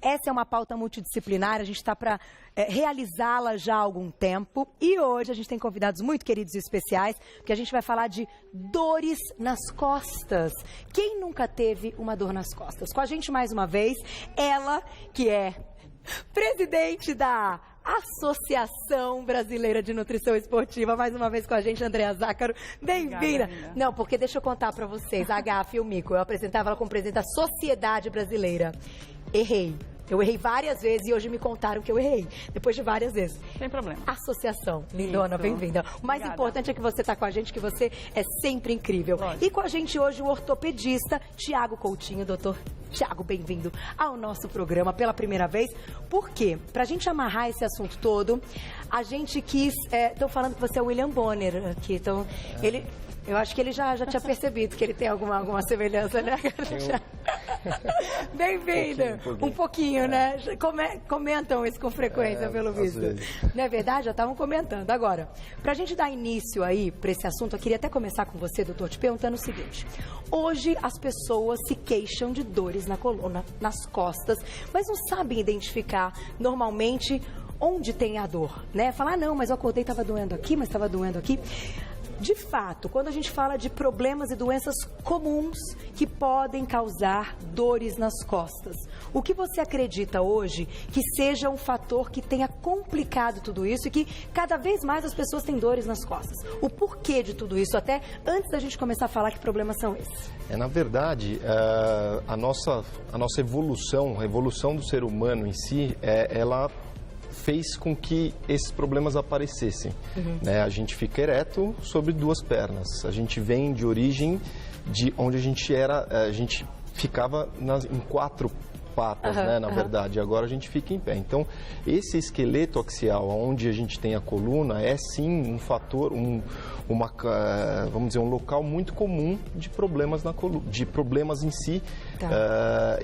Essa é uma pauta multidisciplinar, a gente está para realizá-la já há algum tempo. E hoje a gente tem convidados muito queridos e especiais, porque a gente vai falar de dores nas costas. Quem nunca teve uma dor nas costas? Com a gente mais uma vez, ela que é presidente da Associação Brasileira de Nutrição Esportiva, mais uma vez com a gente, Andréa Zácaro. Bem-vinda! Não, porque deixa eu contar pra vocês, a Gafi e o Mico, eu apresentava ela como presidente da Sociedade Brasileira. Errei. Eu errei várias vezes e hoje me contaram que eu errei, depois de várias vezes. Sem problema. Associação. Lindona, bem-vinda. O mais importante é que você está com a gente, que você é sempre incrível. Lógico. E com a gente hoje o ortopedista Tiago Coutinho, doutor Tiago, bem-vindo ao nosso programa pela primeira vez. Por quê? Pra gente amarrar esse assunto todo, a gente quis... Estão falando que você é o William Bonner aqui, então ele... Eu acho que ele já tinha percebido que ele tem alguma semelhança, né? Bem-vinda! Um pouquinho, né? Comentam isso com frequência, pelo visto. Não é verdade? Já estavam comentando. Agora, pra gente dar início aí para esse assunto, eu queria até começar com você, doutor, te perguntando o seguinte. Hoje as pessoas se queixam de dores na coluna, nas costas, mas não sabem identificar normalmente onde tem a dor, né? Falar, não, mas eu acordei, estava doendo aqui, mas estava doendo aqui. De fato, quando a gente fala de problemas e doenças comuns que podem causar dores nas costas, o que você acredita hoje que seja um fator que tenha complicado tudo isso e que cada vez mais as pessoas têm dores nas costas? O porquê de tudo isso, até antes da gente começar a falar que problemas são esses? Na verdade, a nossa evolução, a evolução do ser humano em si, ela fez com que esses problemas aparecessem. Né? A gente fica ereto sobre duas pernas. A gente vem de origem de onde a gente ficava em quatro patas, né, na verdade. Agora a gente fica em pé. Então, esse esqueleto axial, onde a gente tem a coluna, é sim um fator, vamos dizer, um local muito comum de problemas na coluna, de problemas em si. Tá.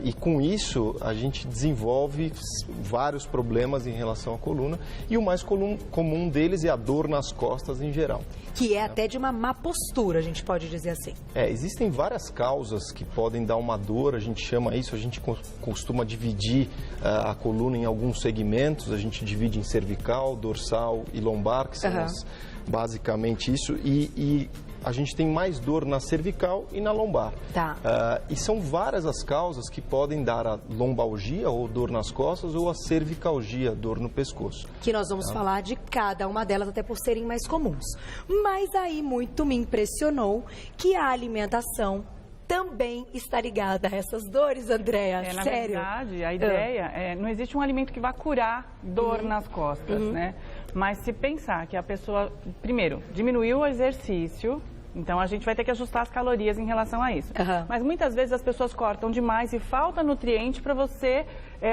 E com isso a gente desenvolve vários problemas em relação à coluna e o mais comum deles é a dor nas costas em geral. Que é até de uma má postura, a gente pode dizer assim. Existem várias causas que podem dar uma dor, a gente chama isso, a gente costuma dividir a coluna em alguns segmentos, a gente divide em cervical, dorsal e lombar, que são basicamente isso, e a gente tem mais dor na cervical e na lombar. Tá. E são várias as causas que podem dar a lombalgia, ou dor nas costas, ou a cervicalgia, dor no pescoço. Que nós vamos falar de cada uma delas, até por serem mais comuns. Mas aí muito me impressionou que a alimentação também está ligada a essas dores, Andréa. Na Sério? verdade, a ideia não existe um alimento que vá curar dor nas costas, né? Mas se pensar que a pessoa, primeiro, diminuiu o exercício, então a gente vai ter que ajustar as calorias em relação a isso. Mas muitas vezes as pessoas cortam demais e falta nutriente para você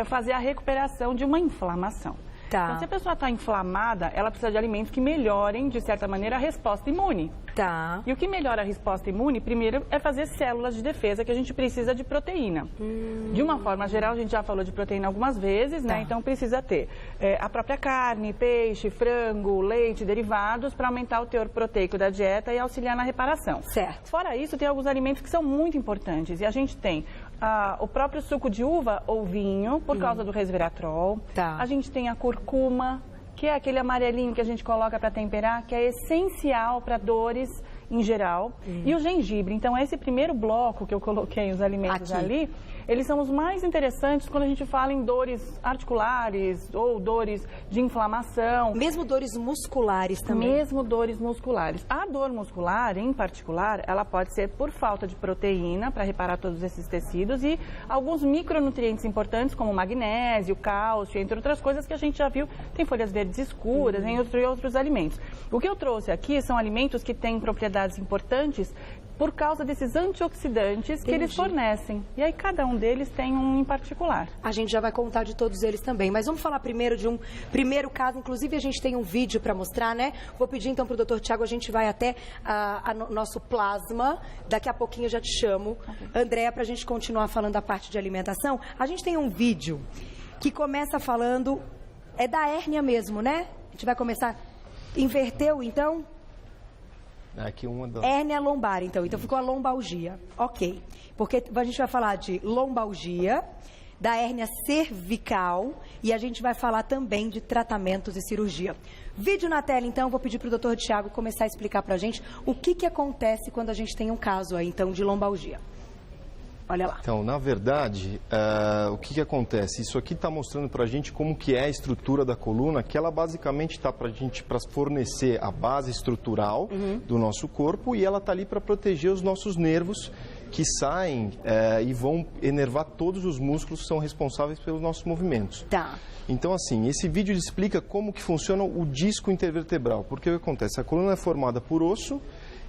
fazer a recuperação de uma inflamação. Tá. Então, se a pessoa está inflamada, ela precisa de alimentos que melhorem, de certa maneira, a resposta imune. Tá. E o que melhora a resposta imune, primeiro, é fazer células de defesa, que a gente precisa de proteína. De uma forma geral, a gente já falou de proteína algumas vezes, né? Então, precisa ter a própria carne, peixe, frango, leite, derivados, para aumentar o teor proteico da dieta e auxiliar na reparação. Certo. Fora isso, tem alguns alimentos que são muito importantes. E a gente tem o próprio suco de uva ou vinho, por causa do resveratrol. Tá. A gente tem a curcuma, que é aquele amarelinho que a gente coloca para temperar, que é essencial para dores em geral. E o gengibre. Então, esse primeiro bloco que eu coloquei, os alimentos ali, eles são os mais interessantes quando a gente fala em dores articulares ou dores de inflamação. Mesmo dores musculares também? Mesmo dores musculares. A dor muscular, em particular, ela pode ser por falta de proteína para reparar todos esses tecidos e alguns micronutrientes importantes, como magnésio, cálcio, entre outras coisas que a gente já viu. Tem folhas verdes escuras, entre outros alimentos. O que eu trouxe aqui são alimentos que têm propriedades importantes por causa desses antioxidantes que eles fornecem. E aí cada um deles tem um em particular. A gente já vai contar de todos eles também, mas vamos falar primeiro de um primeiro caso. Inclusive a gente tem um vídeo para mostrar, né? Vou pedir então para o doutor Tiago, a gente vai até nosso plasma. Daqui a pouquinho eu já te chamo, Andréa, para a gente continuar falando da parte de alimentação. A gente tem um vídeo que começa falando, é da hérnia mesmo, né? A gente vai começar, inverteu então? Aqui hérnia lombar, então ficou a lombalgia. Ok. Porque a gente vai falar de lombalgia, da hérnia cervical e a gente vai falar também de tratamentos e cirurgia. Vídeo na tela, então, vou pedir para o Dr. Thiago começar a explicar para a gente o que acontece quando a gente tem um caso aí, então, de lombalgia. Olha lá. Então, na verdade, o que acontece? Isso aqui está mostrando para a gente como que é a estrutura da coluna, que ela basicamente está para a gente para fornecer a base estrutural do nosso corpo e ela está ali para proteger os nossos nervos que saem e vão enervar todos os músculos que são responsáveis pelos nossos movimentos. Tá. Então, assim, esse vídeo explica como que funciona o disco intervertebral. Porque o que acontece? A coluna é formada por osso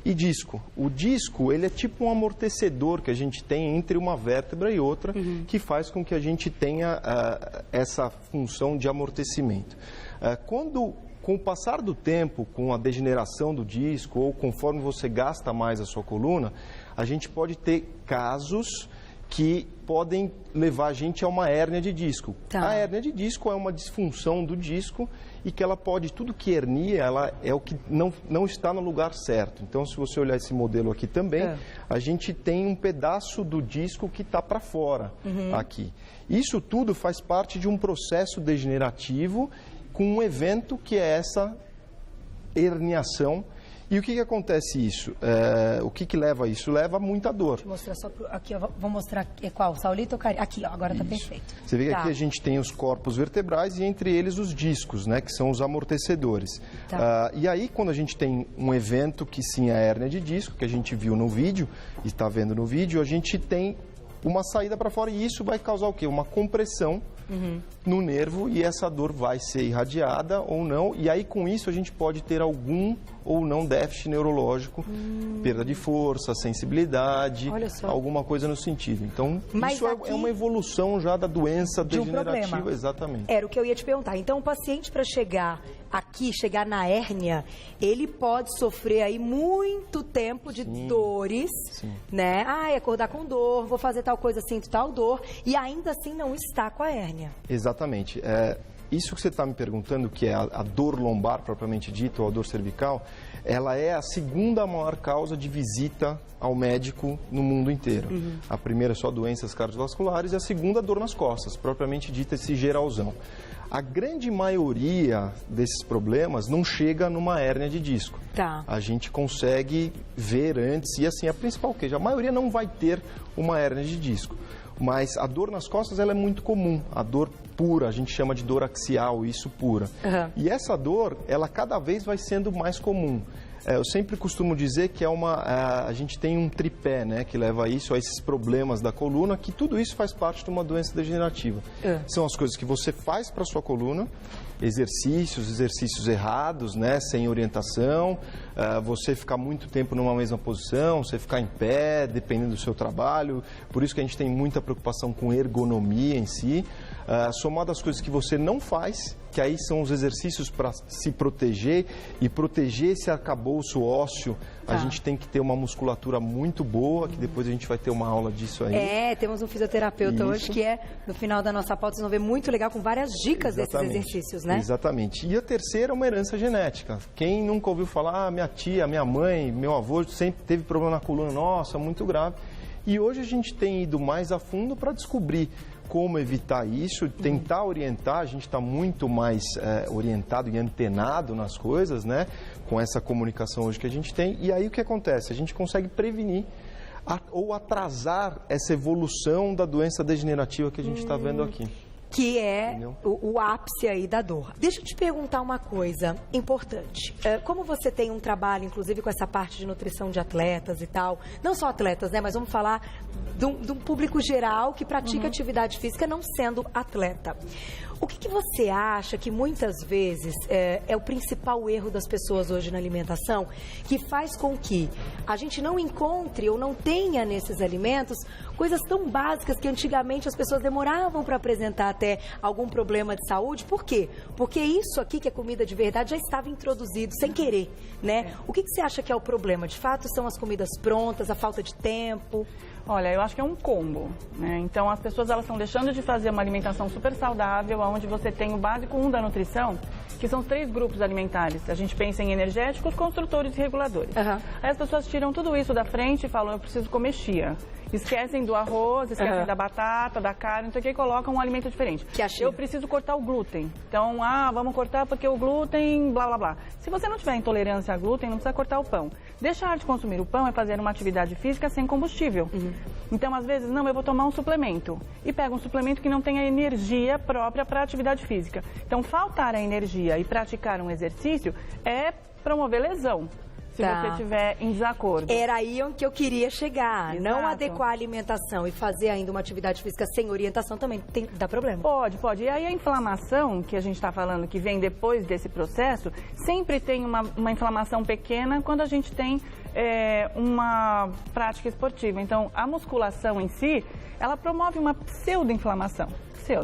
e disco. O disco, ele é tipo um amortecedor que a gente tem entre uma vértebra e outra, que faz com que a gente tenha essa função de amortecimento. Com o passar do tempo, com a degeneração do disco, ou conforme você gasta mais a sua coluna, a gente pode ter casos que podem levar a gente a uma hérnia de disco. Tá. A hérnia de disco é uma disfunção do disco e que ela pode, tudo que hernia, ela é o que não está no lugar certo. Então, se você olhar esse modelo aqui também, a gente tem um pedaço do disco que está para fora aqui. Isso tudo faz parte de um processo degenerativo com um evento que é essa herniação. E o que acontece isso? O que leva a isso? Leva a muita dor. Deixa eu mostrar só aqui, eu vou mostrar qual, saulito ou carinha? Aqui, ó, agora está perfeito. Você vê que aqui a gente tem os corpos vertebrais e entre eles os discos, né, que são os amortecedores. Tá. E aí, quando a gente tem um evento que sim é a hérnia de disco, que a gente viu no vídeo, e está vendo no vídeo, a gente tem uma saída para fora e isso vai causar o quê? Uma compressão no nervo e essa dor vai ser irradiada ou não. E aí, com isso, a gente pode ter algum ou não déficit neurológico, perda de força, sensibilidade, alguma coisa no sentido. Então, isso é uma evolução já da doença degenerativa. Exatamente. Era o que eu ia te perguntar. Então, o paciente, para chegar aqui, chegar na hérnia, ele pode sofrer aí muito tempo de dores, né? Acordar com dor, vou fazer tal coisa, sinto tal dor, e ainda assim não está com a hérnia. Exatamente. Isso que você está me perguntando, que é a dor lombar propriamente dita, ou a dor cervical, ela é a segunda maior causa de visita ao médico no mundo inteiro. A primeira é só doenças cardiovasculares e a segunda dor nas costas, propriamente dita esse geralzão. A grande maioria desses problemas não chega numa hérnia de disco. Tá. A gente consegue ver antes, e assim, a principal queixa, a maioria não vai ter uma hérnia de disco. Mas a dor nas costas ela é muito comum, a dor pura, a gente chama de dor axial, isso pura. E essa dor, ela cada vez vai sendo mais comum. Eu sempre costumo dizer que a gente tem um tripé, né, que leva a esses problemas da coluna, que tudo isso faz parte de uma doença degenerativa. São as coisas que você faz para a sua coluna, exercícios errados, né, sem orientação, você ficar muito tempo numa mesma posição, você ficar em pé, dependendo do seu trabalho. Por isso que a gente tem muita preocupação com ergonomia em si. Somado às coisas que você não faz, que aí são os exercícios para se proteger e proteger esse arcabouço ósseo. A gente tem que ter uma musculatura muito boa, que depois a gente vai ter uma aula disso aí. Temos um fisioterapeuta hoje que no final da nossa pauta, vocês vão ver, muito legal, com várias dicas desses exercícios, né? Exatamente. E a terceira é uma herança genética. Quem nunca ouviu falar, minha tia, minha mãe, meu avô sempre teve problema na coluna, nossa, muito grave. E hoje a gente tem ido mais a fundo para descobrir como evitar isso, tentar orientar. A gente está muito mais orientado e antenado nas coisas, né? Com essa comunicação hoje que a gente tem. E aí o que acontece? A gente consegue prevenir ou atrasar essa evolução da doença degenerativa que a gente está vendo aqui. Que é o ápice aí da dor. Deixa eu te perguntar uma coisa importante. Como você tem um trabalho, inclusive, com essa parte de nutrição de atletas e tal, não só atletas, né, mas vamos falar de um público geral que pratica atividade física não sendo atleta. O que você acha que muitas vezes é o principal erro das pessoas hoje na alimentação, que faz com que a gente não encontre ou não tenha nesses alimentos coisas tão básicas que antigamente as pessoas demoravam para apresentar até algum problema de saúde? Por quê? Porque isso aqui, que é comida de verdade, já estava introduzido sem querer, né? O que você acha que é o problema? De fato, são as comidas prontas, a falta de tempo? Olha, eu acho que é um combo, né? Então, as pessoas elas estão deixando de fazer uma alimentação super saudável, onde você tem o básico 1 da nutrição, que são os 3 grupos alimentares. A gente pensa em energéticos, construtores e reguladores. Aí as pessoas tiram tudo isso da frente e falam, eu preciso comer chia. Esquecem do arroz, esquecem da batata, da carne, não sei o que, e colocam um alimento diferente. Eu preciso cortar o glúten. Então, vamos cortar porque o glúten, blá, blá, blá. Se você não tiver intolerância a glúten, não precisa cortar o pão. Deixar de consumir o pão é fazer uma atividade física sem combustível. Então, às vezes, não, eu vou tomar um suplemento. E pega um suplemento que não tenha energia própria para a atividade física. Então, faltar a energia e praticar um exercício é promover lesão. Se você estiver em desacordo. Era aí onde eu queria chegar. Exato. Não adequar a alimentação e fazer ainda uma atividade física sem orientação também dá problema. Pode. E aí a inflamação que a gente está falando, que vem depois desse processo, sempre tem uma inflamação pequena quando a gente tem uma prática esportiva. Então, a musculação em si, ela promove uma pseudo-inflamação.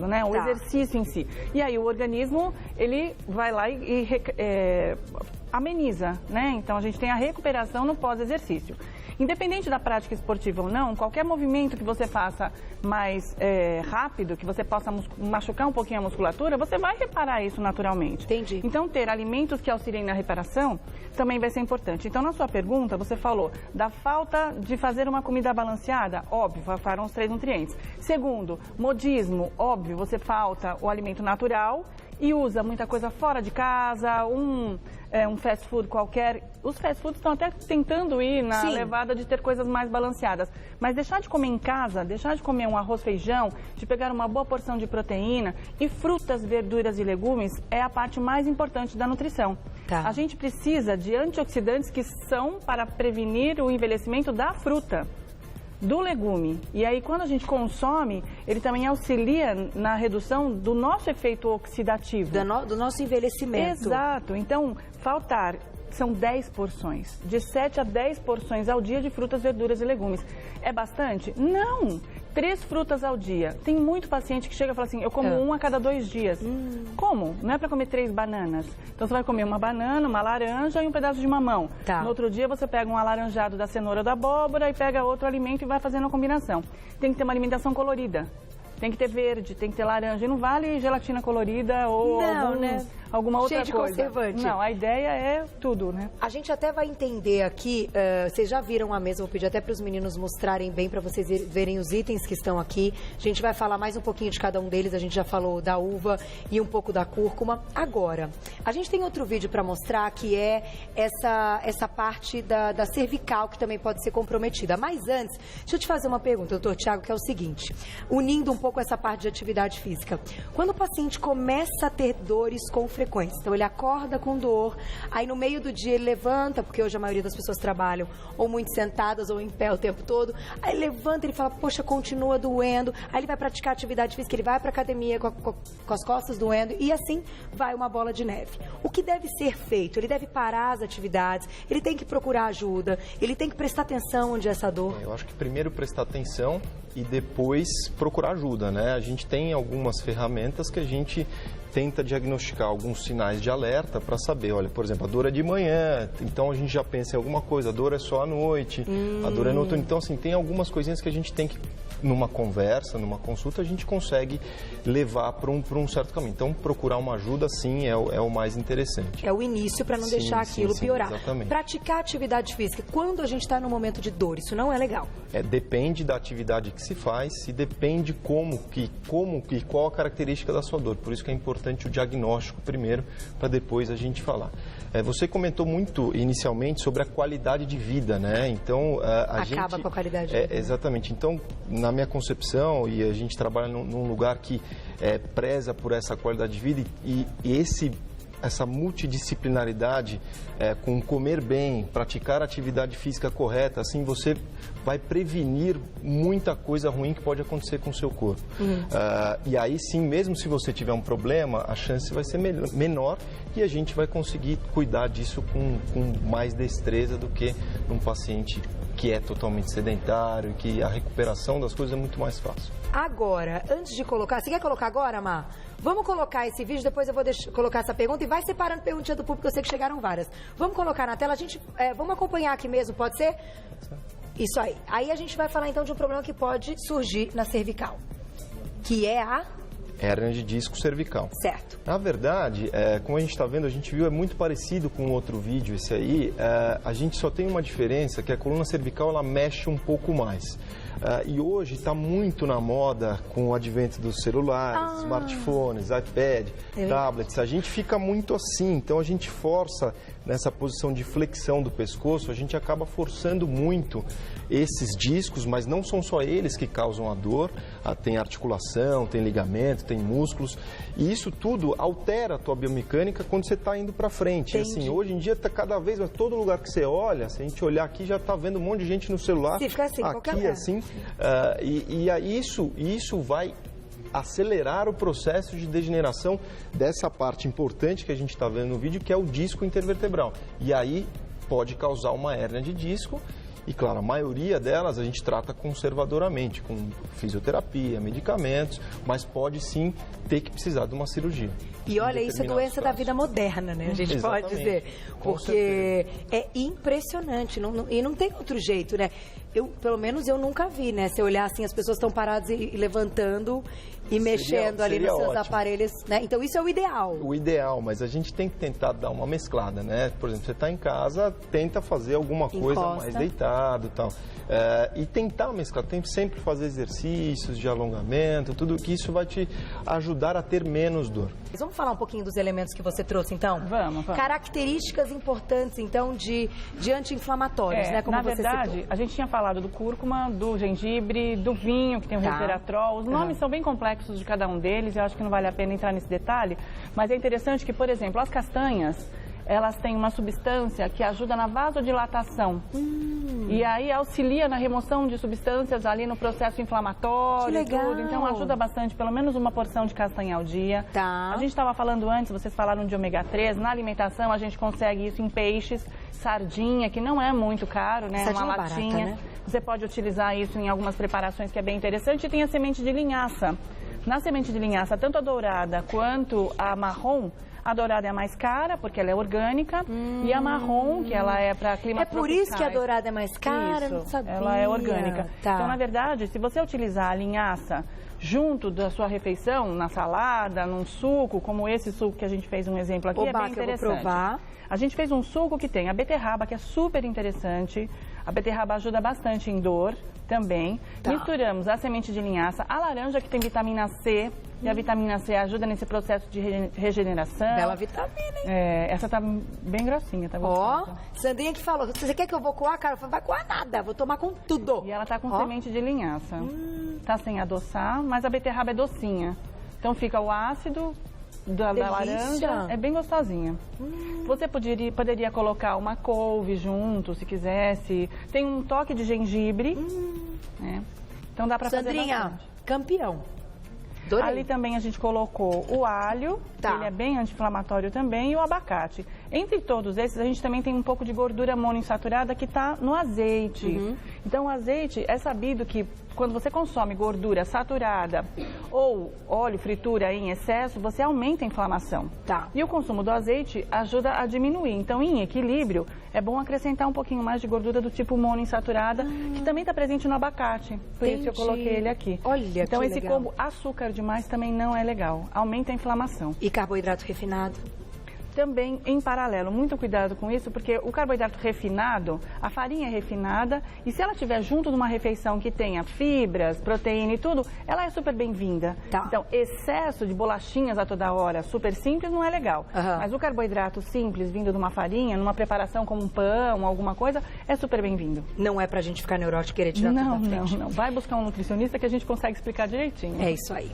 Né? O exercício em si. E aí o organismo, ele vai lá e ameniza, né? Então a gente tem a recuperação no pós-exercício. Independente da prática esportiva ou não, qualquer movimento que você faça mais rápido, que você possa machucar um pouquinho a musculatura, você vai reparar isso naturalmente. Entendi. Então, ter alimentos que auxiliem na reparação também vai ser importante. Então, na sua pergunta, você falou da falta de fazer uma comida balanceada. Óbvio, faltaram os 3 nutrientes. Segundo, modismo. Óbvio, você falta o alimento natural e usa muita coisa fora de casa, um fast food qualquer. Os fast foods estão até tentando ir na levada de ter coisas mais balanceadas. Mas deixar de comer em casa, deixar de comer um arroz, feijão, de pegar uma boa porção de proteína e frutas, verduras e legumes é a parte mais importante da nutrição. A gente precisa de antioxidantes que são para prevenir o envelhecimento da fruta, do legume. E aí, quando a gente consome, ele também auxilia na redução do nosso efeito oxidativo. Do nosso envelhecimento. Exato. Então, faltar são 10 porções. De 7 a 10 porções ao dia de frutas, verduras e legumes. É bastante? Não! 3 frutas ao dia. Tem muito paciente que chega e fala assim, eu como 1 a cada 2 dias. Como? Não é para comer 3 bananas. Então, você vai comer uma banana, uma laranja e um pedaço de mamão. No outro dia, você pega um alaranjado da cenoura ou da abóbora e pega outro alimento e vai fazendo a combinação. Tem que ter uma alimentação colorida. Tem que ter verde, tem que ter laranja. E não vale gelatina colorida ou alguma outra coisa. Cheio de conservante. Não, a ideia é tudo, né? A gente até vai entender aqui, vocês já viram a mesa, vou pedir até para os meninos mostrarem bem, para vocês verem os itens que estão aqui. A gente vai falar mais um pouquinho de cada um deles, a gente já falou da uva e um pouco da cúrcuma. Agora, a gente tem outro vídeo para mostrar que é essa parte da cervical que também pode ser comprometida. Mas antes, deixa eu te fazer uma pergunta, doutor Tiago, que é o seguinte, unindo um pouco essa parte de atividade física. Quando o paciente começa a ter dores com frequência, então ele acorda com dor, aí no meio do dia ele levanta, porque hoje a maioria das pessoas trabalham ou muito sentadas ou em pé o tempo todo, aí ele levanta, ele fala, poxa, continua doendo, aí ele vai praticar atividade física, ele vai para academia com as costas doendo e assim vai uma bola de neve. O que deve ser feito? Ele deve parar as atividades, ele tem que procurar ajuda, ele tem que prestar atenção onde é essa dor? Eu acho que primeiro prestar atenção e depois procurar ajuda, né? A gente tem algumas ferramentas que a gente tenta diagnosticar alguns sinais de alerta para saber, olha, por exemplo, a dor é de manhã, então a gente já pensa em alguma coisa, a dor é só à noite, a dor é noturna. Então, assim, tem algumas coisinhas que a gente tem que, numa conversa, numa consulta, a gente consegue levar para um certo caminho. Então, procurar uma ajuda, sim, é o mais interessante. É o início para não deixar aquilo piorar. Exatamente. Praticar atividade física, quando a gente está no momento de dor, isso não é legal. Depende da atividade que se faz e depende qual a característica da sua dor. Por isso que é importante o diagnóstico primeiro, para depois a gente falar. Você comentou muito inicialmente sobre a qualidade de vida, né? Então, acaba com a qualidade de vida. Exatamente. Então, na minha concepção, e a gente trabalha num lugar que preza por essa qualidade de vida e essa multidisciplinaridade com comer bem, praticar atividade física correta, assim você vai prevenir muita coisa ruim que pode acontecer com o seu corpo. E aí sim, mesmo se você tiver um problema, a chance vai ser menor e a gente vai conseguir cuidar disso com mais destreza do que num paciente que é totalmente sedentário, que a recuperação das coisas é muito mais fácil. Agora, antes de colocar, você quer colocar agora, Mar? Vamos colocar esse vídeo, depois eu vou colocar essa pergunta e vai separando perguntinha do público, eu sei que chegaram várias. Vamos colocar na tela, vamos acompanhar aqui mesmo, pode ser? Isso aí. Aí a gente vai falar então de um problema que pode surgir na cervical, que é a... Hérnia de disco cervical. Certo. Na verdade, como a gente está vendo, a gente viu, é muito parecido com o outro vídeo, esse aí. A gente só tem uma diferença, que a coluna cervical ela mexe um pouco mais. E hoje está muito na moda com o advento dos celulares, smartphones, iPad, tablets. A gente fica muito assim, então a gente força nessa posição de flexão do pescoço, a gente acaba forçando muito esses discos, mas não são só eles que causam a dor, tem articulação, tem ligamento, tem músculos, e isso tudo altera a tua biomecânica quando você está indo para frente. E, assim, hoje em dia está cada vez mais, todo lugar que você olha, se a gente olhar aqui, já está vendo um monte de gente no celular, fica assim, aqui assim, isso vai acelerar o processo de degeneração dessa parte importante que a gente está vendo no vídeo, que é o disco intervertebral. E aí pode causar uma hérnia de disco. E, claro, a maioria delas a gente trata conservadoramente, com fisioterapia, medicamentos, mas pode sim ter que precisar de uma cirurgia. E olha, isso é doença da vida moderna, né? A gente Exatamente. pode dizer. Porque é impressionante e não tem outro jeito, né? Pelo menos eu nunca vi, né? Se eu olhar assim, as pessoas estão paradas e levantando e mexendo ali nos seus aparelhos, né? Então isso é o ideal. O ideal, mas a gente tem que tentar dar uma mesclada, né? Por exemplo, você está em casa, tenta fazer alguma coisa mais deitado e tal. E tentar mesclar, tem que sempre fazer exercícios de alongamento, tudo que isso vai te ajudar a ter menos dor. Vamos falar um pouquinho dos elementos que você trouxe, então? Vamos. Características importantes, então, de anti-inflamatórios, né? Como na você verdade, citou. a gente tinha falado do cúrcuma, do gengibre, do vinho, que tem o resveratrol. Os nomes são bem complexos de cada um deles, eu acho que não vale a pena entrar nesse detalhe, mas é interessante que, por exemplo, as castanhas, elas têm uma substância que ajuda na vasodilatação. E aí auxilia na remoção de substâncias ali no processo inflamatório. Que legal. Tudo. Então ajuda bastante, pelo menos uma porção de castanha ao dia. A gente estava falando antes, vocês falaram de ômega 3, na alimentação a gente consegue isso em peixes, sardinha, que não é muito caro, né? Sardinha uma latinha. barata, né? Você pode utilizar isso em algumas preparações que é bem interessante. E tem a semente de linhaça. Na semente de linhaça, tanto a dourada quanto a marrom, a dourada é a mais cara, porque ela é orgânica, e a marrom, que ela é para climas tropicais. É por isso que a dourada é mais cara? Isso, não sabia. ela é orgânica. Então, na verdade, se você utilizar a linhaça junto da sua refeição, na salada, num suco, como esse suco que a gente fez um exemplo aqui, é bem interessante. Eu vou provar. A gente fez um suco que tem a beterraba, que é super interessante. A beterraba ajuda bastante em dor também. Misturamos a semente de linhaça, a laranja, que tem vitamina C. E a vitamina C ajuda nesse processo de regeneração. Bela vitamina, hein? Essa tá bem grossinha, tá gostosa. Sandrinha que falou, você quer que eu vou coar, cara? Eu falei, vai coar nada, vou tomar com tudo. E ela tá com semente de linhaça. Tá sem adoçar, mas a beterraba é docinha. Então fica o ácido da laranja, é bem gostosinha. Você poderia colocar uma couve junto, se quisesse. Tem um toque de gengibre. Né? Então dá pra fazer bastante. Campeão. Adorei. Ali também a gente colocou o alho, ele é bem anti-inflamatório também, e o abacate. Entre todos esses, a gente também tem um pouco de gordura monoinsaturada que está no azeite. Então, o azeite, é sabido que quando você consome gordura saturada ou óleo, fritura em excesso, você aumenta a inflamação. E o consumo do azeite ajuda a diminuir. Então, em equilíbrio, é bom acrescentar um pouquinho mais de gordura do tipo monoinsaturada, que também está presente no abacate. Por isso eu coloquei ele aqui. Olha, então, que esse legal. combo açúcar demais também não é legal. Aumenta a inflamação. E carboidrato refinado? Também em paralelo, muito cuidado com isso, porque o carboidrato refinado, a farinha é refinada, e se ela estiver junto de uma refeição que tenha fibras, proteína e tudo, ela é super bem-vinda. Então, excesso de bolachinhas a toda hora, super simples, não é legal. Mas o carboidrato simples, vindo de uma farinha, numa preparação como um pão, alguma coisa, é super bem-vindo. Não é pra gente ficar neurótico e querer tirar tudo da frente. Não. Vai buscar um nutricionista que a gente consegue explicar direitinho. É isso aí.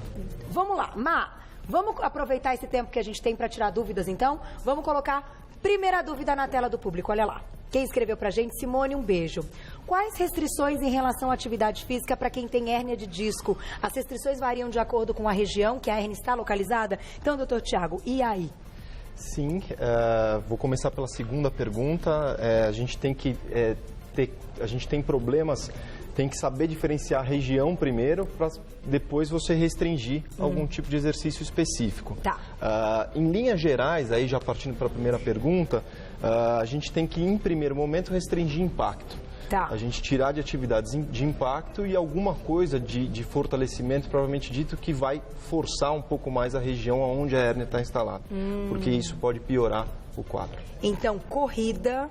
Vamos lá, Má. Vamos aproveitar esse tempo que a gente tem para tirar dúvidas, então? Vamos colocar primeira dúvida na tela do público, olha lá. Quem escreveu pra gente, Simone, um beijo. Quais restrições em relação à atividade física para quem tem hérnia de disco? As restrições variam de acordo com a região que a hérnia está localizada? Então, doutor Tiago, e aí? Sim, vou começar pela segunda pergunta. A gente tem que a gente tem problemas, tem que saber diferenciar a região primeiro, para depois você restringir algum tipo de exercício específico. Em linhas gerais, aí já partindo para a primeira pergunta, a gente tem que, em primeiro momento, restringir impacto. A gente tirar de atividades de impacto e alguma coisa de fortalecimento, provavelmente dito, que vai forçar um pouco mais a região onde a hérnia está instalada. Porque isso pode piorar o quadro. Então, corrida,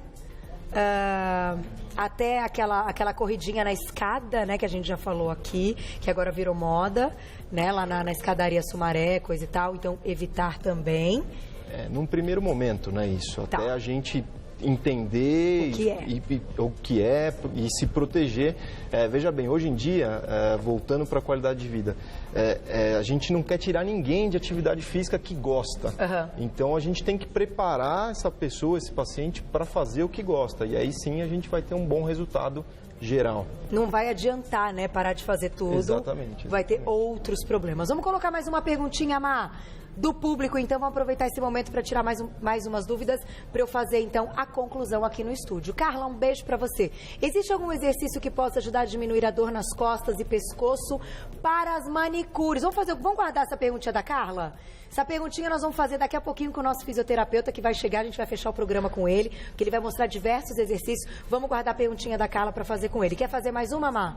até aquela corridinha na escada, né, que a gente já falou aqui, que agora virou moda, né, lá na escadaria Sumaré, coisa e tal, então evitar também. Num primeiro momento, né, isso, até a gente entender o que é e se proteger. Veja bem, hoje em dia, voltando para a qualidade de vida, a gente não quer tirar ninguém de atividade física que gosta. Então a gente tem que preparar essa pessoa, esse paciente, para fazer o que gosta. E aí sim a gente vai ter um bom resultado geral. Não vai adiantar, né, parar de fazer tudo. Exatamente. Vai ter outros problemas. Vamos colocar mais uma perguntinha, Má, do público, então. Vamos aproveitar esse momento para tirar mais umas dúvidas, para eu fazer, então, a conclusão aqui no estúdio. Carla, um beijo para você. Existe algum exercício que possa ajudar a diminuir a dor nas costas e pescoço para as manicures? Vamos guardar essa perguntinha da Carla? Essa perguntinha nós vamos fazer daqui a pouquinho com o nosso fisioterapeuta, que vai chegar, a gente vai fechar o programa com ele, que ele vai mostrar diversos exercícios. Vamos guardar a perguntinha da Carla para fazer com ele. Quer fazer mais uma, Má?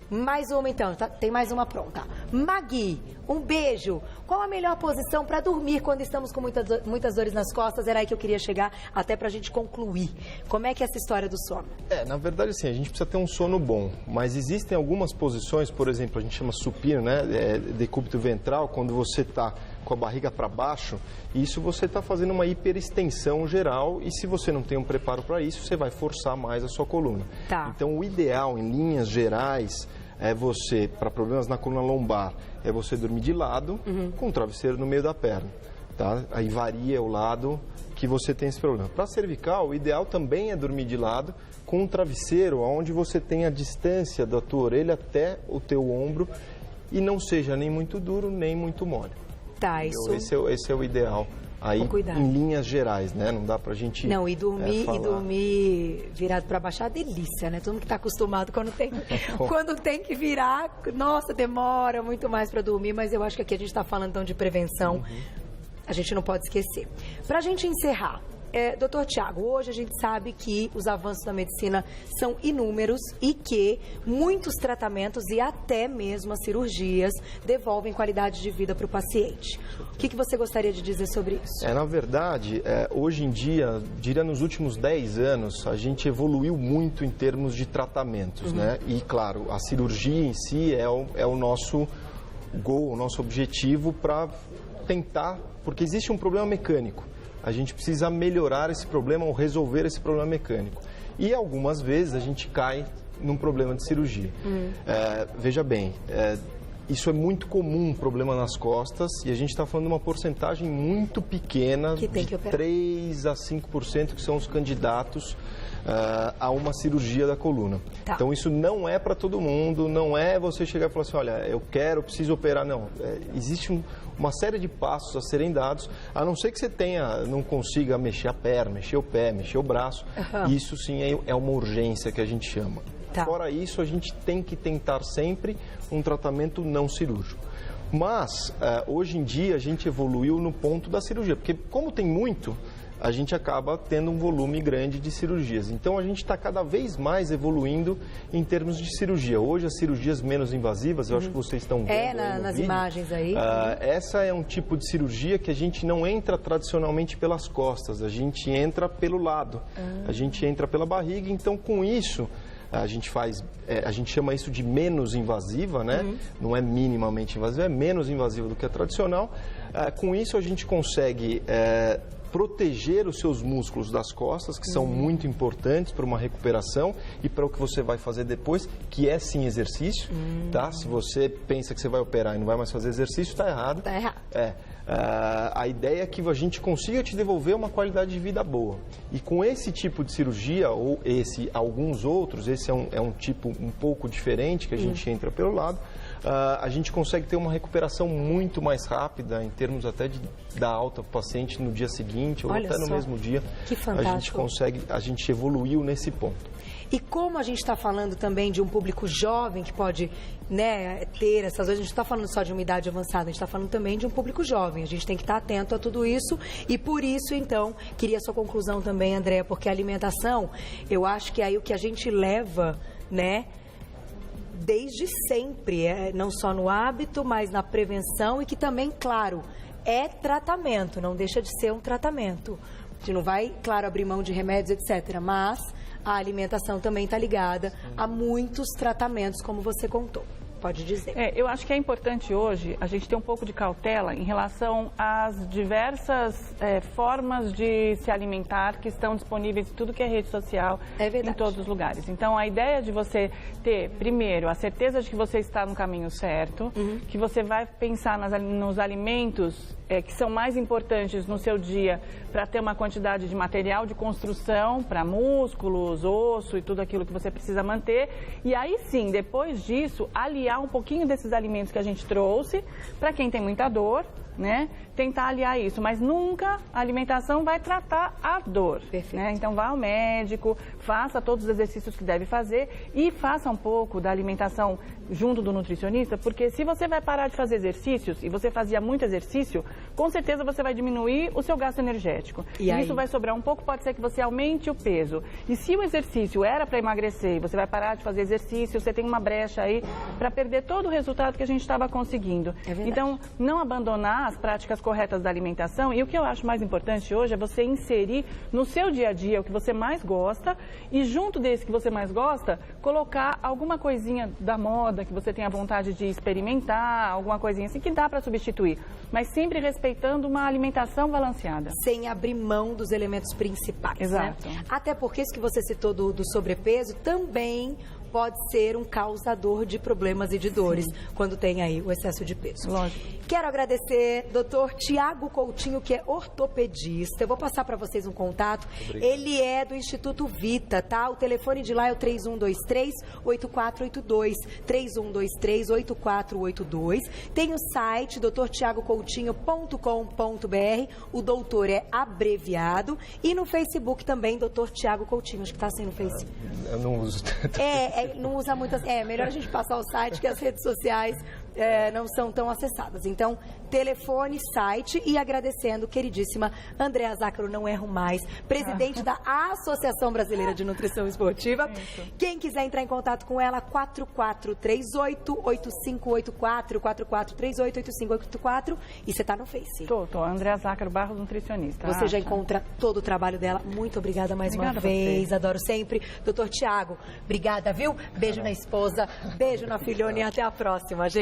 Mais uma, então. Tem mais uma pronta. Magui, um beijo. Qual a melhor posição para dormir quando estamos com muitas dores nas costas? Era aí que eu queria chegar, até para a gente concluir. Como é que é essa história do sono? Na verdade, assim, a gente precisa ter um sono bom. Mas existem algumas posições, por exemplo, a gente chama supino, né? Decúbito ventral, quando você está com a barriga para baixo, isso você está fazendo uma hiperextensão geral, e se você não tem um preparo para isso, você vai forçar mais a sua coluna. Então, o ideal, em linhas gerais, é você, para problemas na coluna lombar, é você dormir de lado, com um travesseiro no meio da perna, tá? Aí varia o lado que você tem esse problema. Para cervical, o ideal também é dormir de lado, com um travesseiro onde você tem a distância da tua orelha até o teu ombro, e não seja nem muito duro, nem muito mole. Esse é o ideal. Aí, em linhas gerais, né? Não dá pra gente e dormir virado para baixo é uma delícia, né? Todo mundo que tá acostumado, quando tem que virar, nossa, demora muito mais para dormir, mas eu acho que aqui a gente tá falando então de prevenção, a gente não pode esquecer. Pra gente encerrar, Dr. Tiago, hoje a gente sabe que os avanços da medicina são inúmeros e que muitos tratamentos e até mesmo as cirurgias devolvem qualidade de vida para o paciente. O que você gostaria de dizer sobre isso? Na verdade, hoje em dia, diria nos últimos 10 anos, a gente evoluiu muito em termos de tratamentos, né? E, claro, a cirurgia em si é o nosso goal, o nosso objetivo para tentar, porque existe um problema mecânico. A gente precisa melhorar esse problema ou resolver esse problema mecânico. E algumas vezes a gente cai num problema de cirurgia. Veja bem, isso é muito comum, um problema nas costas, e a gente está falando de uma porcentagem muito pequena, de 3 a 5%, que são os candidatos a uma cirurgia da coluna. Então isso não é para todo mundo, não é você chegar e falar assim, olha, eu preciso operar, não. Existe uma série de passos a serem dados, a não ser que você não consiga mexer a perna, mexer o pé, mexer o braço. Isso sim é uma urgência que a gente chama. Fora isso, a gente tem que tentar sempre um tratamento não cirúrgico. Mas, hoje em dia, a gente evoluiu no ponto da cirurgia, porque como tem muito, a gente acaba tendo um volume grande de cirurgias. Então, a gente está cada vez mais evoluindo em termos de cirurgia. Hoje, as cirurgias menos invasivas, eu acho que vocês estão vendo nas imagens aí. Essa é um tipo de cirurgia que a gente não entra tradicionalmente pelas costas, a gente entra pelo lado, a gente entra pela barriga. Então, com isso, a gente chama isso de menos invasiva, né? Não é minimamente invasiva, é menos invasiva do que a tradicional. Com isso, a gente consegue proteger os seus músculos das costas, que são muito importantes para uma recuperação e para o que você vai fazer depois, que é sim exercício, tá? Se você pensa que você vai operar e não vai mais fazer exercício, está errado. Está errado. A ideia é que a gente consiga te devolver uma qualidade de vida boa. E com esse tipo de cirurgia, ou alguns outros, esse é um tipo um pouco diferente, que a gente entra pelo lado, a gente consegue ter uma recuperação muito mais rápida, em termos até de dar alta para o paciente no dia seguinte, ou até no mesmo dia. Que fantástico. A gente evoluiu nesse ponto. E como a gente está falando também de um público jovem que pode, né, ter essas coisas, a gente não está falando só de uma idade avançada, a gente está falando também de um público jovem. A gente tem que estar atento a tudo isso e por isso, então, queria a sua conclusão também, Andréa, porque a alimentação, eu acho que é aí o que a gente leva, né, desde sempre, não só no hábito, mas na prevenção e que também, claro, é tratamento, não deixa de ser um tratamento. gente não vai, claro, abrir mão de remédios, etc. Mas a alimentação também está ligada a muitos tratamentos, como você contou. Pode dizer. Eu acho que é importante hoje a gente ter um pouco de cautela em relação às diversas formas de se alimentar que estão disponíveis em tudo que é rede social, em todos os lugares. Então, a ideia de você ter, primeiro, a certeza de que você está no caminho certo, que você vai pensar nos alimentos que são mais importantes no seu dia para ter uma quantidade de material de construção para músculos, osso e tudo aquilo que você precisa manter. E aí sim, depois disso, aliar um pouquinho desses alimentos que a gente trouxe para quem tem muita dor, né? Tentar aliar isso, mas nunca a alimentação vai tratar a dor. Né? Então vá ao médico, faça todos os exercícios que deve fazer e faça um pouco da alimentação junto do nutricionista, porque se você vai parar de fazer exercícios e você fazia muito exercício, com certeza você vai diminuir o seu gasto energético. E isso vai sobrar um pouco, pode ser que você aumente o peso. E se o exercício era para emagrecer e você vai parar de fazer exercício, você tem uma brecha aí para perder todo o resultado que a gente estava conseguindo. Então, não abandonar as práticas corretas da alimentação, e o que eu acho mais importante hoje é você inserir no seu dia a dia o que você mais gosta e junto desse que você mais gosta, colocar alguma coisinha da moda que você tenha vontade de experimentar, alguma coisinha assim que dá para substituir, mas sempre respeitando uma alimentação balanceada. Sem abrir mão dos elementos principais. Exato. Né? Até porque isso que você citou do sobrepeso também pode ser um causador de problemas e de dores quando tem aí o excesso de peso. Lógico. Quero agradecer Dr. Tiago Coutinho, que é ortopedista. Eu vou passar para vocês um contato. Obrigado. Ele é do Instituto Vita, tá? O telefone de lá é o 3123-8482. 3123-8482. Tem o site drtiagocoutinho.com.br. O doutor é abreviado. E no Facebook também, Dr. Tiago Coutinho. Acho que tá assim no Facebook. Eu não uso tanto. Não usa muitas. Melhor a gente passar o site, que as redes sociais não são tão acessadas. Então, telefone, site e agradecendo, queridíssima Andréa Zácaro, não erro mais, presidente da Associação Brasileira de Nutrição Esportiva. Quem quiser entrar em contato com ela, 4438-8584, 4438-8584. E você tá no Face? Tô. Andréa Zácaro Barros, nutricionista. Você já encontra todo o trabalho dela. Muito obrigada mais uma vez. Adoro sempre. Doutor Tiago, obrigada, viu? Beijo na esposa, beijo na filhona e até a próxima, gente.